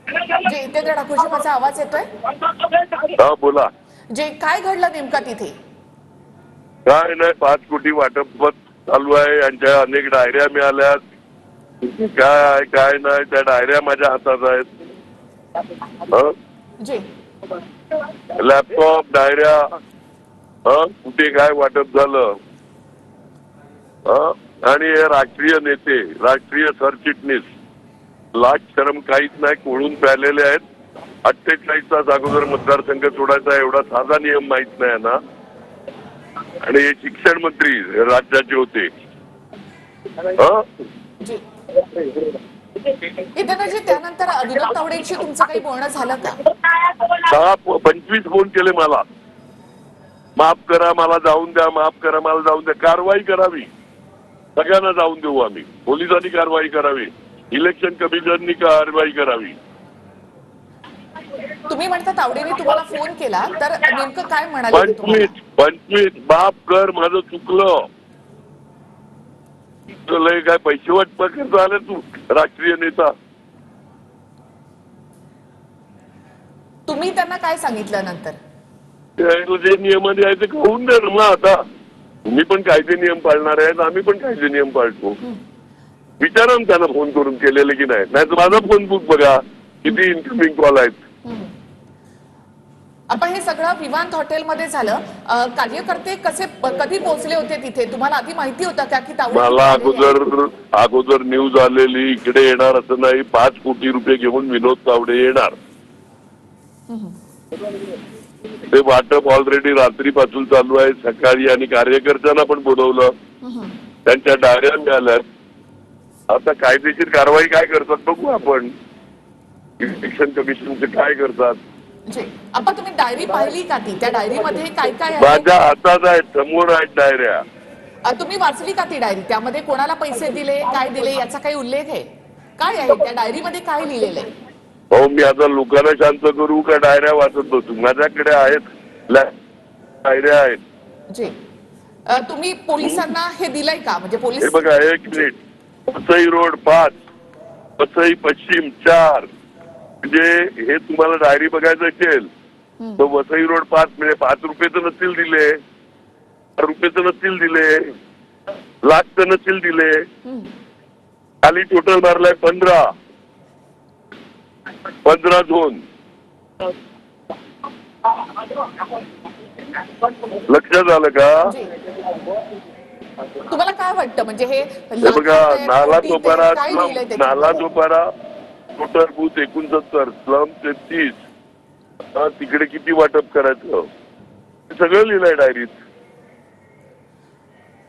जे जितेंद्र ठाकूरजी, माझा आवाज येतोय? हा बोला. जे काय घडलं नेमकं तिथे? काय नाही, 5 कोटी वाटप चालू आहे. यांच्या अनेक डायऱ्या मिळाल्यात. काय आहे काय नाही त्या डायऱ्या माझ्या हातात आहेत. जी लॅपटॉप, डायऱ्या, कुठे काय वाटप झालं, आणि हे राष्ट्रीय नेते, राष्ट्रीय सरचिटणीस, लाज शरम काहीच नाही, कोळून प्यालेले आहेत. 48 तास अगोदर मतदारसंघ सोडायचा एवढा साधा नियम माहित नाही ना. आणि हे शिक्षण मंत्री राज्याचे होते. जितेंद्रजी, त्यानंतर विनोद तावडेंशी तुमचं काही बोलणं झालं का? 25 फोन केले मला. माफ करा, मला जाऊन द्या, माफ करा, मला जाऊन द्या. कारवाई करावी, सगळ्यांना जाऊन देऊ आम्ही. पोलिसांनी कारवाई करावी, इलेक्शन कमिशननी कारवाई करावी. तुम्ही म्हणता तावडेंनी तुम्हाला फोन केला, तर नेमकं काय म्हणाले? 25 माफ कर, माझं चुकलं. लय काय पैसे वाटप झालं तू राष्ट्रीय नेता. तुम्ही त्यांना काय सांगितलं नंतर? जे नियमाने आहे ते होऊन दे ना. आता तुम्ही पण कायदे नियम पाळणार आहेत, आम्ही पण कायदे नियम पाळतो. विचारा ना त्यांना फोन करून केलेले की नाही. नाही तर माझा फोन बुक बघा, किती इन्कमिंग कॉल आहेत. आपण हे सगळं विवांत हॉटेलमध्ये झालं. कार्यकर्ते कधी पोहोचले होते तिथे? तुम्हाला आधी माहिती होतं का की तावडे? मला अगोदर न्यूज आलेली इकडे येणार असं नाही. 5 कोटी रुपये घेऊन विनोद तावडे येणार. ते वाटप ऑलरेडी रात्रीपासून चालू आहे. सकाळी आणि कार्यकर्त्यांना पण बोलवलं, त्यांच्या डायऱ्या मिळाल्या. आता कायदेशीर कारवाई काय करतात बघू आपण. इलेक्शन कमिशनचे काय करतात. आपण तुम्ही डायरी पाहिली का? ती त्या डायरीमध्ये काय काय आहे? माझ्या हातात आहेत, समोर आहेत डायऱ्या. तुम्ही वाचली का ती डायरी? त्यामध्ये कोणाला पैसे दिले, काय दिले याचा काही उल्लेख आहे? काय आहे त्या डायरीमध्ये, काय लिहिलेलं आहे? हो, मी आता लोकांना शांत करू का डायऱ्या वाचत बसू? माझ्याकडे आहेत, डायऱ्या आहेत. जी तुम्ही पोलिसांना हे दिलंय का? म्हणजे पोलीस, हे बघा, 1 मिनिट. वसई रोड 5, वसई पश्चिम 4. म्हणजे हे तुम्हाला डायरी बघायचं असेल तर वसई रोड 5 म्हणजे 5 रुपये तर नसतील दिले, 4 रुपये तर नसतील दिले, लाख तर नसतील दिले. खाली टोटल मारलाय 15 झोन. लक्षात आलं का? तुम्हाला काय वाटतं? म्हणजे हे बघा, नाला दोपारा टोटल बूथ 69, स्लम 33. तिकडे किती वाटप करायचं सगळं लिहिलंय डायरीत.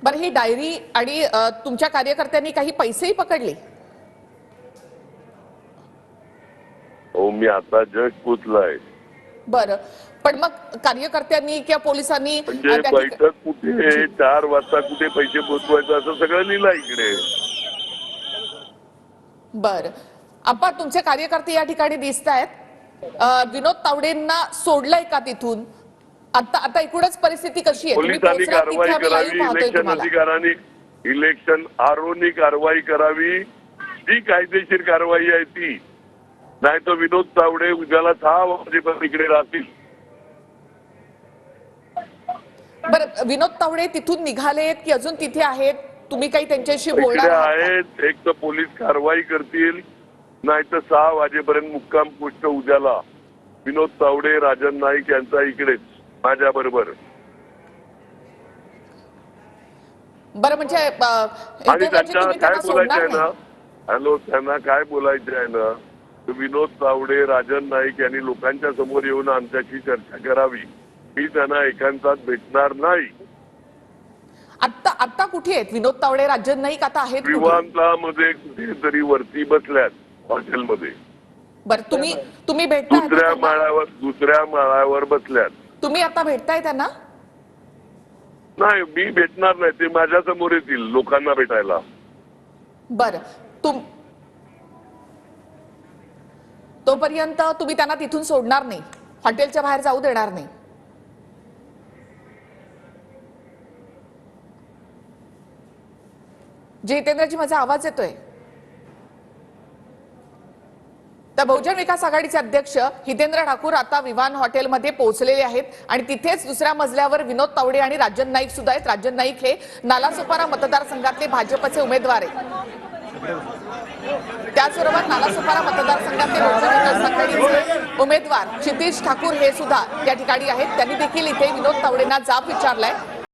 बरं, ही डायरी आणि तुमच्या कार्यकर्त्यांनी काही पैसेही पकडले? हो, मी आता जस्ट पोचलाय. बरं, पण मग कार्यकर्त्यांनी किंवा पोलिसांनी म्हणजे बैठक कुठे, 4 वाजता कुठे पैसे पोचवायचं असं सगळं लिहिलंय इकडे. बरं, आपण तुमचे कार्यकर्ते या ठिकाणी दिसत आहेत. विनोद तावडेंना सोडलंय का तिथून? आता एकूणच परिस्थिती कशी आहे? पोलिसांनी कारवाई करावी, इलेक्शन अधिकाऱ्यांनी, इलेक्शन आरोनी कारवाई करावी. जी कायदेशीर कारवाई आहे ती. नाही तर विनोद तावडे उद्याला 6 वाजेपर्यंत इकडे राहतील. बरं, विनोद तावडे तिथून निघालेत की अजून तिथे आहेत? तुम्ही काही त्यांच्याशी बोलणार आहेत? एक तर पोलीस कारवाई करतील, नाही तर 6 वाजेपर्यंत मुक्काम पोस्ट उद्याला विनोद तावडे, राजन नाईक यांचा इकडेच माझ्या बरोबर. बरं, म्हणजे आणि त्यांना काय बोलायचं आहे ना, हॅलो, त्यांना काय बोलायचं आहे ना, विनोद तावडे, राजन नाईक यांनी लोकांच्या समोर येऊन आमच्याशी चर्चा करावी. मी त्यांना एकांतात भेटणार नाही. आता कुठे आहेत विनोद तावडे, राजन नाईक? आता आहेत विमानतळामध्ये कुठेतरी वरती बसल्यात हॉटेलमध्ये. बरं, तुम्ही भेटताय? दुसऱ्या माळ्यावर बसल्यात. तुम्ही आता भेटताय त्यांना? नाही, मी भेटणार नाही. ते माझ्या समोर येतील लोकांना भेटायला. बरं, तोपर्यंत तुम्ही त्यांना तिथून सोडणार नाही, हॉटेलच्या बाहेर जाऊ देणार नाही? जी जितेंद्रजी, माझा आवाज येतोय? तर बहुजन विकास आघाडीचे अध्यक्ष हितेंद्र ठाकूर आता विवान हॉटेलमध्ये पोहोचलेले आहेत आणि तिथेच दुसऱ्या मजल्यावर विनोद तावडे आणि राजन नाईक सुद्धा आहेत. राजन नाईक हे नालासोपारा मतदारसंघातले भाजपचे उमेदवार आहेत. त्याचबरोबर नालासोपारा मतदारसंघातले बहुजन विकास आघाडीचे उमेदवार क्षितिज ठाकूर हे सुद्धा या ठिकाणी आहेत. त्यांनी देखील इथे विनोद तावडेंना जाब विचारलाय.